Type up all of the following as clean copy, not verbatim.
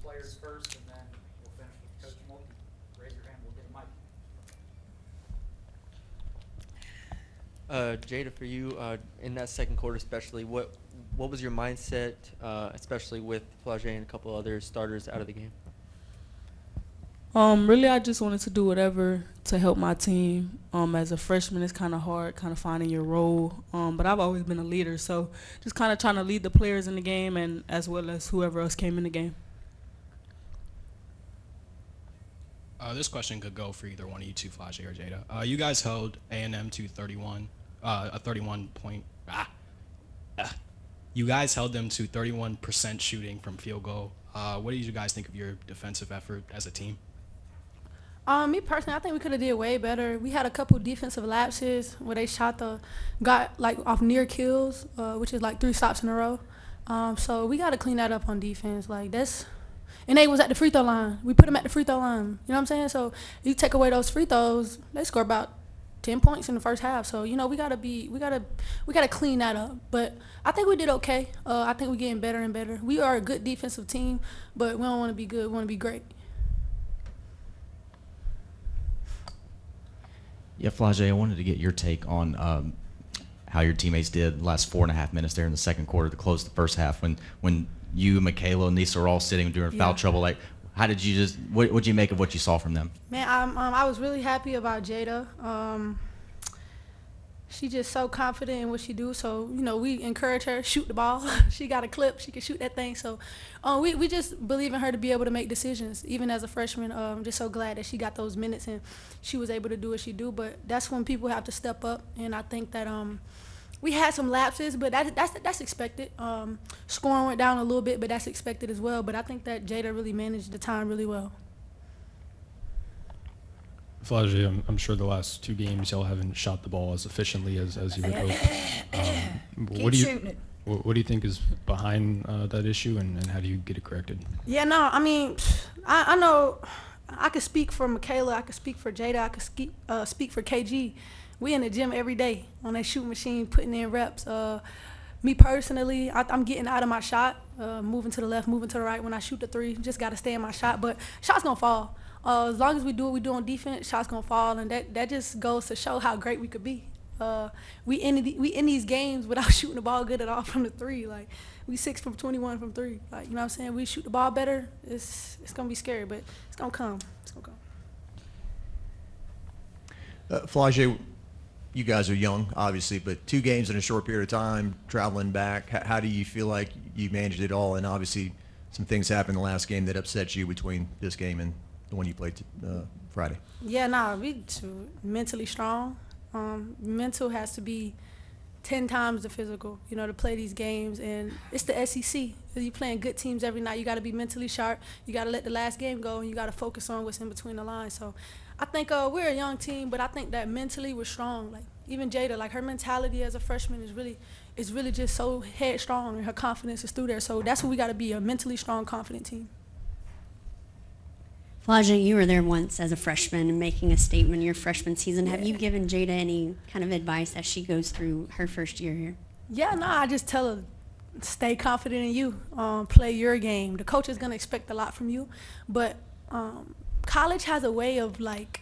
players first, and then we'll finish with Coach Mulkey. Raise your hand, we'll get a mic. Jada, for you, in that second quarter especially, what was your mindset, especially with Flau'Jae and a couple other starters out of the game? Really, I just wanted to do whatever to help my team. As a freshman, it's kind of hard, kind of finding your role. But I've always been a leader, so just kind of trying to lead the players in the game, and as well as whoever else came in the game. This question could go for either one of you two, Flau'Jae or Jada. You guys held A&M to 31, a 31 point. You guys held them to 31% shooting from field goal. What did you guys think of your defensive effort as a team? Me personally, I think we could have did way better. We had a couple defensive lapses where they got like off near kills, which is like 3 stops in a row. So we got to clean that up on defense. Like and they was at the free throw line. We put them at the free throw line. You know what I'm saying? So you take away those free throws, they score about 10 points in the first half. So we gotta clean that up. But I think we did okay. I think we're getting better and better. We are a good defensive team, but we don't want to be good. We want to be great. Yeah, Flau'Jae, I wanted to get your take on how your teammates did the last 4.5 minutes there in the second quarter to close the first half when you, Michaela, and Nisa were all sitting during foul trouble. Like, how did you what'd you make of what you saw from them? Man, I was really happy about Jada. She just so confident in what she do. So, we encourage her, shoot the ball. She got a clip. She can shoot that thing. So we just believe in her to be able to make decisions, even as a freshman. I'm just so glad that she got those minutes and she was able to do what she do. But that's when people have to step up. And I think that we had some lapses, but that's expected. Scoring went down a little bit, but that's expected as well. But I think that Jada really managed the time really well. Flau'Jae, I'm sure the last 2 games y'all haven't shot the ball as efficiently as you would hope. What do you think is behind that issue, and how do you get it corrected? Yeah, no, I mean, I know I could speak for Michaela, I could speak for Jada, I could speak for KG. We in the gym every day on that shooting machine, putting in reps. Me personally, I'm getting out of my shot, moving to the left, moving to the right. When I shoot the 3, just got to stay in my shot. But shots going to fall. As long as we do what we do on defense, shots going to fall. And that just goes to show how great we could be. We in these games without shooting the ball good at all from the 3. Like, we 6 from 21 from 3. Like, you know what I'm saying? We shoot the ball better. It's going to be scary, but it's going to come. It's going to come. Flau'Jae, you guys are young, obviously, but 2 games in a short period of time, traveling back. How do you feel like you managed it all? And obviously, some things happened in the last game that upset you between this game and the one you played Friday. Yeah, we mentally strong. Mental has to be 10 times the physical, to play these games. And it's the SEC. You're playing good teams every night. You got to be mentally sharp. You got to let the last game go, and you got to focus on what's in between the lines. So I think we're a young team, but I think that mentally we're strong. Like, even Jada, like, her mentality as a freshman is really just so headstrong, and her confidence is through there. So that's what we got to be, a mentally strong, confident team. Flau'Jae, you were there once as a freshman and making a statement in your freshman season. Have you given Jada any kind of advice as she goes through her first year here? Yeah, no, I just tell her, stay confident in you, play your game. The coach is going to expect a lot from you, but college has a way of, like,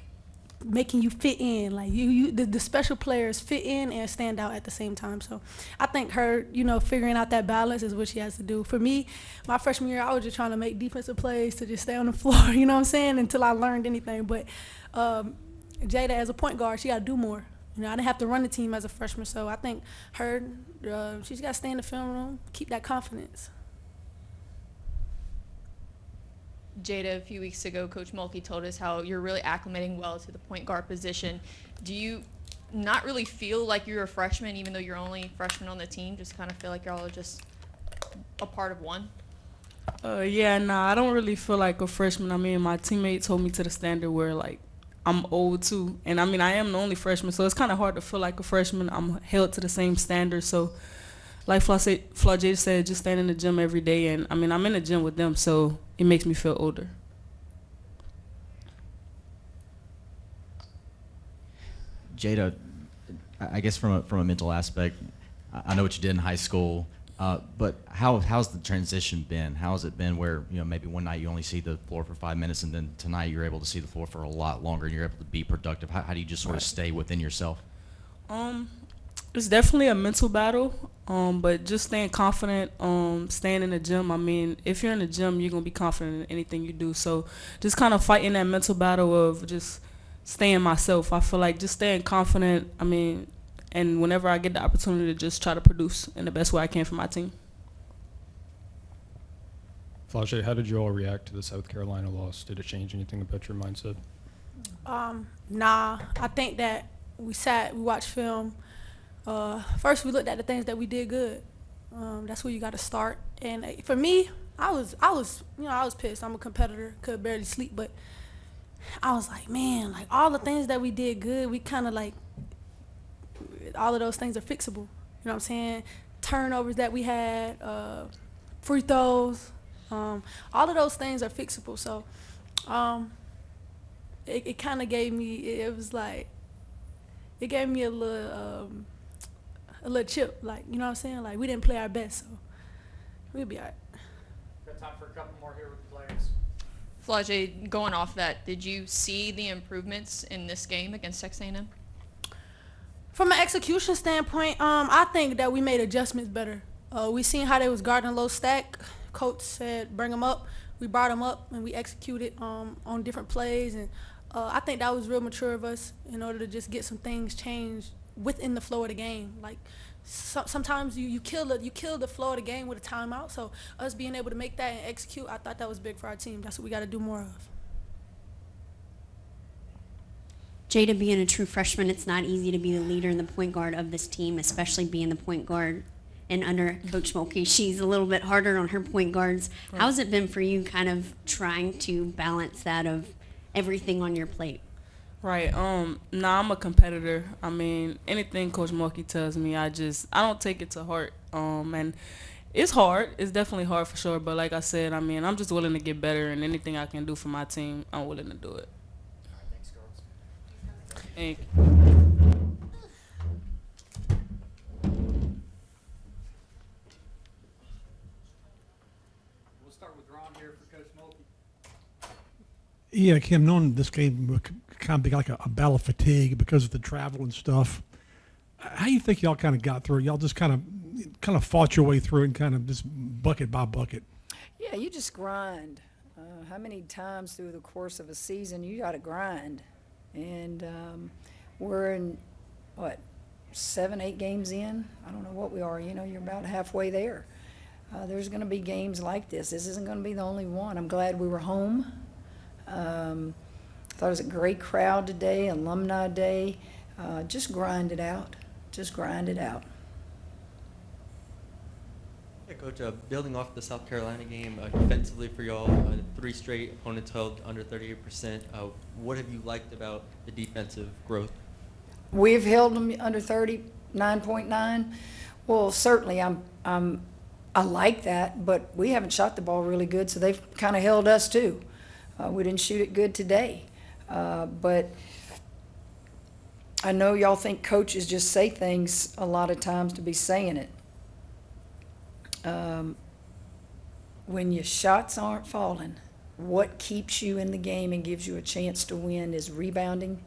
making you fit in. Like, the special players fit in and stand out at the same time. So I think her, figuring out that balance is what she has to do. For me, my freshman year, I was just trying to make defensive plays to just stay on the floor, you know what I'm saying, until I learned anything. But Jada, as a point guard, she got to do more. I didn't have to run the team as a freshman, so I think her, she's got to stay in the film room, keep that confidence. Jada, a few weeks ago, Coach Mulkey told us how you're really acclimating well to the point guard position. Do you not really feel like you're a freshman, even though you're only freshman on the team? Just kind of feel like you're all just a part of one? I don't really feel like a freshman. I mean, my teammates hold me to the standard where, like, I'm old too. And I mean, I am the only freshman, so it's kind of hard to feel like a freshman. I'm held to the same standard. So, like Flau'Jae said, just stand in the gym every day. And I mean, I'm in the gym with them, so it makes me feel older. Jada, I guess from a mental aspect, I know what you did in high school. But how's the transition been? How has it been where, maybe one night you only see the floor for 5 minutes, and then tonight you're able to see the floor for a lot longer and you're able to be productive? How do you just sort of stay within yourself? It's definitely a mental battle, but just staying confident, staying in the gym. I mean, if you're in the gym, you're going to be confident in anything you do. So just kind of fighting that mental battle of just staying myself. I feel like just staying confident, and whenever I get the opportunity to just try to produce in the best way I can for my team. Flau'Jae, how did you all react to the South Carolina loss? Did it change anything about your mindset? Nah, I think that we watched film. First, we looked at the things that we did good. That's where you got to start. And for me, I was pissed. I'm a competitor, could barely sleep, but I was like, man, like all the things that we did good, we kind of like, all of those things are fixable. You know what I'm saying? Turnovers that we had, free throws, all of those things are fixable. So, it kind of gave me, it gave me a little chip, like, you know what I'm saying? Like, we didn't play our best, so we'll be all right. Got time for a couple more here with the players. Flau'Jae, going off that, did you see the improvements in this game against Texas A&M? From an execution standpoint, I think that we made adjustments better. We seen how they was guarding low stack. Coach said bring them up. We brought them up and we executed on different plays, and I think that was real mature of us in order to just get some things changed within the flow of the game. Like sometimes you kill the flow of the game with a timeout. So us being able to make that and execute, I thought that was big for our team. That's what we got to do more of. Jada, being a true freshman, it's not easy to be the leader and the point guard of this team, especially being the point guard. And under Coach Mulkey, she's a little bit harder on her point guards. Right. How's it been for you kind of trying to balance that of everything on your plate? Right. I'm a competitor. Anything Coach Mulkey tells me, I don't take it to heart. And it's hard. It's definitely hard for sure. But like I said, I'm just willing to get better, and anything I can do for my team, I'm willing to do it. All right, thanks, girls. Thank you. We'll start with Ron here for Coach Mulkey. Yeah, Kim, knowing this game would kind of be like a battle of fatigue because of the travel and stuff, how do you think y'all kind of got through it? Y'all just kind of fought your way through it and kind of just bucket by bucket? Yeah, you just grind. How many times through the course of a season you got to grind? And we're in, 7, 8 games in? I don't know what we are. You're about halfway there. There's going to be games like this. This isn't going to be the only one. I'm glad we were home. Thought it was a great crowd today, alumni day. Just grind it out. Just grind it out. Yeah, Coach, building off the South Carolina game, defensively for y'all, 3 straight opponents held under 38%. What have you liked about the defensive growth? We've held them under 39.9. Well, certainly I like that, but we haven't shot the ball really good, so they've kind of held us too. We didn't shoot it good today. But I know y'all think coaches just say things a lot of times to be saying it. When your shots aren't falling, what keeps you in the game and gives you a chance to win is rebounding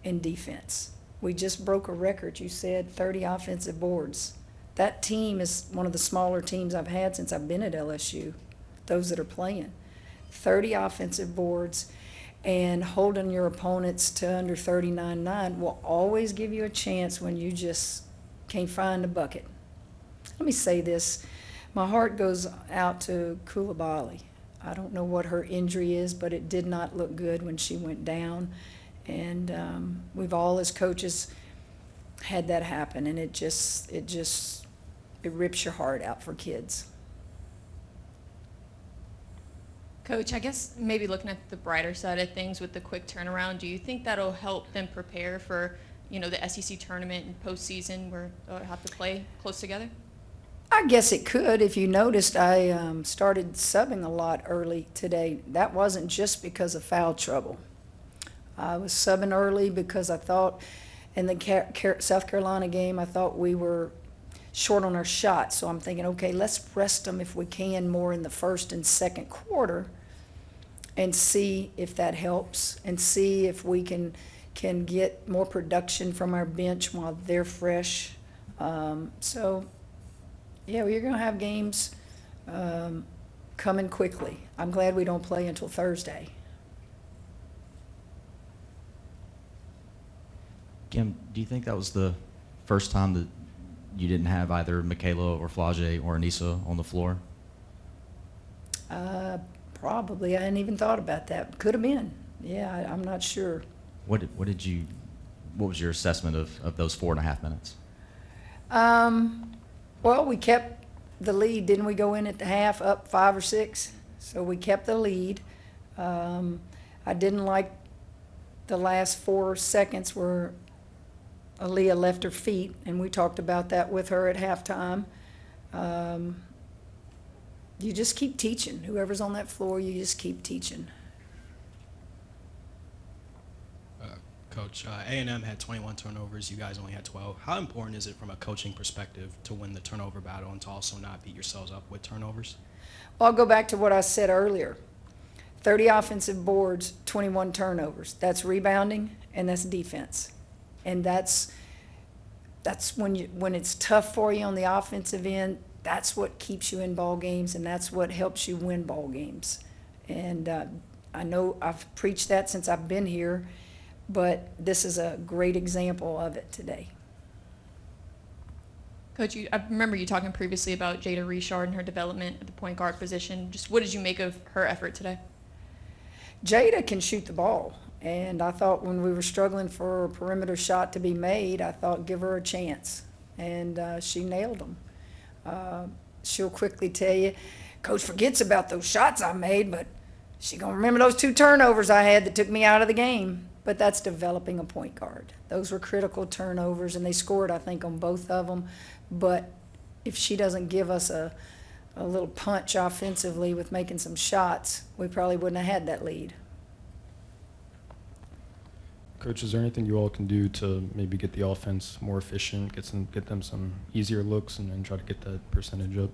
and defense. We just broke a record. You said 30 offensive boards. That team is one of the smaller teams I've had since I've been at LSU, those that are playing. 30 offensive boards, and holding your opponents to under 39.9 will always give you a chance when you just can't find a bucket. Let me say this. My heart goes out to Koulibaly. I don't know what her injury is, but it did not look good when she went down. And we've all, as coaches, had that happen, and it rips your heart out for kids. Coach, I guess maybe looking at the brighter side of things with the quick turnaround, do you think that'll help them prepare for, the SEC tournament and postseason where they'll have to play close together? I guess it could. If you noticed, I started subbing a lot early today. That wasn't just because of foul trouble. I was subbing early because I thought in the South Carolina game, I thought we were short on our shots. So I'm thinking, okay, let's rest them if we can more in the first and second quarter and see if that helps and see if we can get more production from our bench while they're fresh. So, yeah, we're going to have games coming quickly. I'm glad we don't play until Thursday. Kim, do you think that was the first time that you didn't have either Michaela or Flau'Jae or Anissa on the floor? Probably. I hadn't even thought about that. Could have been. Yeah, I'm not sure. What was your assessment of those 4.5 minutes? Well, we kept the lead. Didn't we go in at the half up 5 or 6? So we kept the lead. I didn't like the last 4 seconds where Aaliyah left her feet, and we talked about that with her at halftime. You just keep teaching. Whoever's on that floor, you just keep teaching. Coach, A&M had 21 turnovers. You guys only had 12. How important is it from a coaching perspective to win the turnover battle and to also not beat yourselves up with turnovers? Well, I'll go back to what I said earlier. 30 offensive boards, 21 turnovers. That's rebounding, and that's defense. And that's when it's tough for you on the offensive end, that's what keeps you in ball games, and that's what helps you win ball games. And I know I've preached that since I've been here, but this is a great example of it today. Coach, I remember you talking previously about Jada Richard and her development at the point guard position. Just what did you make of her effort today? Jada can shoot the ball, and I thought when we were struggling for a perimeter shot to be made, I thought give her a chance, and she nailed them. She'll quickly tell you, Coach forgets about those shots I made, but she gonna remember those 2 turnovers I had that took me out of the game. But that's developing a point guard. Those were critical turnovers, and they scored, I think, on both of them. But if she doesn't give us a little punch offensively with making some shots, we probably wouldn't have had that lead. Coach, is there anything you all can do to maybe get the offense more efficient, get them some easier looks, and try to get that percentage up?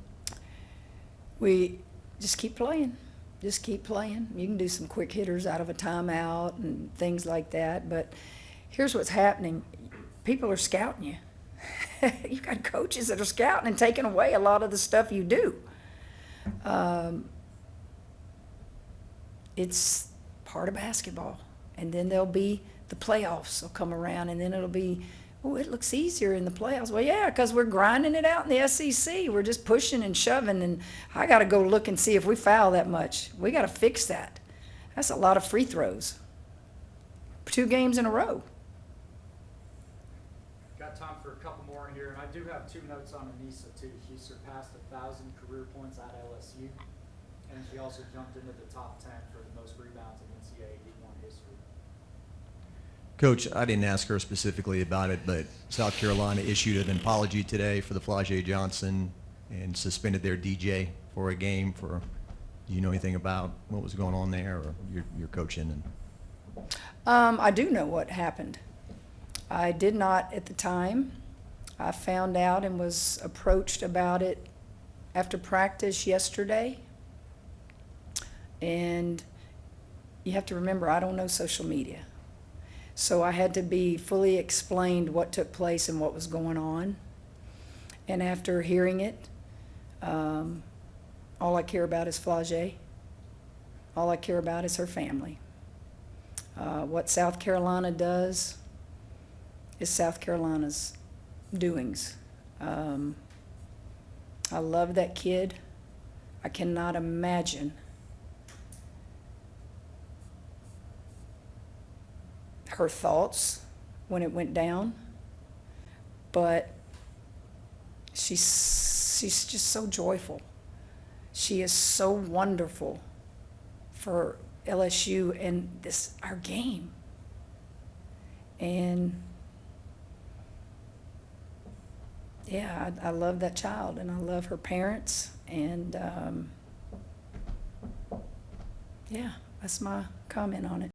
We just keep playing. Just keep playing. You can do some quick hitters out of a timeout and things like that. But here's what's happening. People are scouting you. You've got coaches that are scouting and taking away a lot of the stuff you do. It's part of basketball. And then there'll be the playoffs will come around, and then it'll be, oh, it looks easier in the playoffs. Well, yeah, because we're grinding it out in the SEC. We're just pushing and shoving, and I got to go look and see if we foul that much. We got to fix that. That's a lot of free throws. 2 games in a row. Got time for a couple more in here, and I do have 2 notes on Anissa, too. She surpassed 1,000 career points at LSU, and she also jumped into the top 10 for the most rebounds in NCAA D1 history. Coach, I didn't ask her specifically about it, but South Carolina issued an apology today for the Flau'Jae Johnson and suspended their DJ for a game. Do you know anything about what was going on there, or your coaching? I do know what happened. I did not at the time. I found out and was approached about it after practice yesterday. And you have to remember, I don't know social media. So I had to be fully explained what took place and what was going on. And after hearing it, all I care about is Flau'Jae. All I care about is her family. What South Carolina does is South Carolina's doings. I love that kid. I cannot imagine her thoughts when it went down, but she's just so joyful. She is so wonderful for LSU and our game. And yeah, I love that child, and I love her parents, and yeah, that's my comment on it.